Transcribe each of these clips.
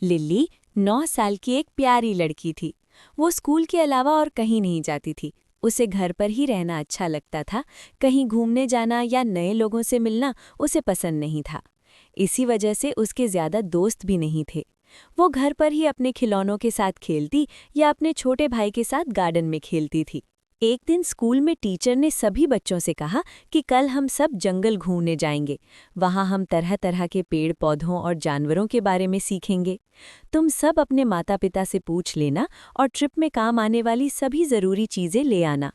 Lily 9 साल की एक प्यारी लड़की थी। वो स्कूल के अलावा और कहीं नहीं जाती थी। उसे घर पर ही रहना अच्छा लगता था। कहीं घूमने जाना या नए लोगों से मिलना उसे पसंद नहीं था। इसी वजह से उसके ज्यादा दोस्त भी नहीं थे। वो घर पर ही अपने खिलौनों के साथ खेलती या अपने छोटे भाई के साथ गार्डन में खेलती थी। एक दिन स्कूल में टीचर ने सभी बच्चों से कहा कि कल हम सब जंगल घूमने जाएंगे। वहां हम तरह तरह के पेड़ पौधों और जानवरों के बारे में सीखेंगे। तुम सब अपने माता पिता से पूछ लेना और ट्रिप में काम आने वाली सभी जरूरी चीजें ले आना।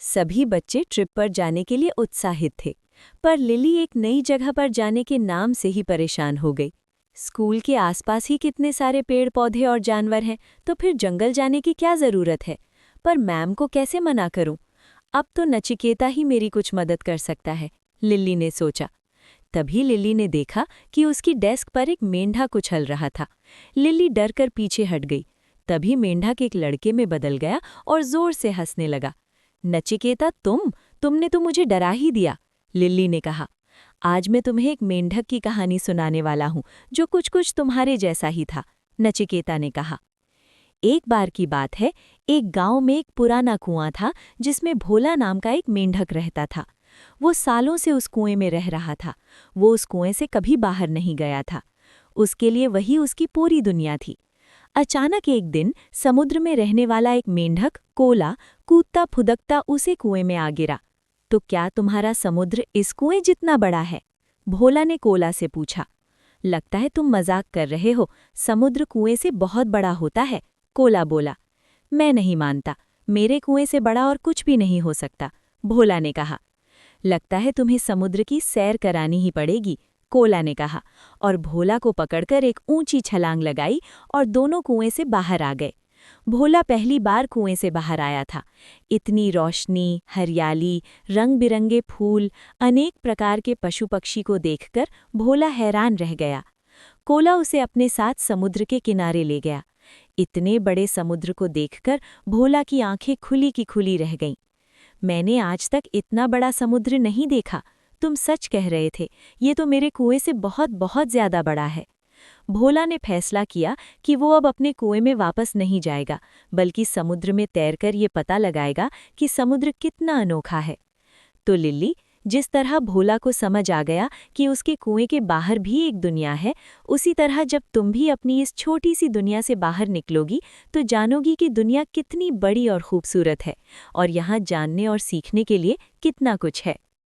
सभी बच्चे ट्रिप पर जाने के लिए उत्साहित थे। पर लिली एक नई जगह पर जाने के नाम से ही परेशान हो गई। स्कूल के आसपास ही कितने सारे पेड़ पौधे और जानवर हैं, तो फिर जंगल जाने की क्या जरूरत है। पर मैम को कैसे मना करूं? अब तो नचिकेता ही मेरी कुछ मदद कर सकता है, लिली ने सोचा। तभी लिली ने देखा कि उसकी डेस्क पर एक मेंढक उछल रहा था। लिली डर कर पीछे हट गई। तभी मेंढक एक लड़के में बदल गया और जोर से हंसने लगा। नचिकेता, तुमने तो मुझे डरा ही दिया, लिली ने कहा। आज मैं तुम्हें एक मेंढक की कहानी सुनाने वाला हूं जो कुछ कुछ तुम्हारे जैसा ही था, नचिकेता ने कहा। एक बार की बात है, एक गांव में एक पुराना कुआं था जिसमें भोला नाम का एक मेंढक रहता था। वो सालों से उस कुएं में रह रहा था। वो उस कुएं से कभी बाहर नहीं गया था। उसके लिए वही उसकी पूरी दुनिया थी। अचानक एक दिन समुद्र में रहने वाला एक मेंढक कोला कूदता फुदकता उसे कुएं में आ गिरा। तो क्या तुम्हारा समुद्र इस कुएं जितना बड़ा है? भोला ने कोला से पूछा। लगता है तुम मजाक कर रहे हो, समुद्र कुएं से बहुत बड़ा होता है, कोला बोला। मैं नहीं मानता, मेरे कुएं से बड़ा और कुछ भी नहीं हो सकता, भोला ने कहा। लगता है तुम्हें समुद्र की सैर करानी ही पड़ेगी, कोला ने कहा, और भोला को पकड़कर एक ऊंची छलांग लगाई और दोनों कुएं से बाहर आ गए। भोला पहली बार कुएं से बाहर आया था। इतनी रोशनी, हरियाली, रंग बिरंगे फूल, अनेक प्रकार के पशु पक्षी को देखकर भोला हैरान रह गया। कोला उसे अपने साथ समुद्र के किनारे ले गया। इतने बड़े समुद्र को देखकर भोला की आंखें खुली की खुली रह गईं। मैंने आज तक इतना बड़ा समुद्र नहीं देखा, तुम सच कह रहे थे, ये तो मेरे कुएं से बहुत बहुत ज्यादा बड़ा है। भोला ने फैसला किया कि वो अब अपने कुएं में वापस नहीं जाएगा, बल्कि समुद्र में तैरकर ये पता लगाएगा कि समुद्र कितना अनोखा है। तो लिली, जिस तरह भोला को समझ आ गया कि उसके कुएं के बाहर भी एक दुनिया है, उसी तरह जब तुम भी अपनी इस छोटी सी दुनिया से बाहर निकलोगी तो जानोगी कि दुनिया कितनी बड़ी और खूबसूरत है और यहाँ जानने और सीखने के लिए कितना कुछ है।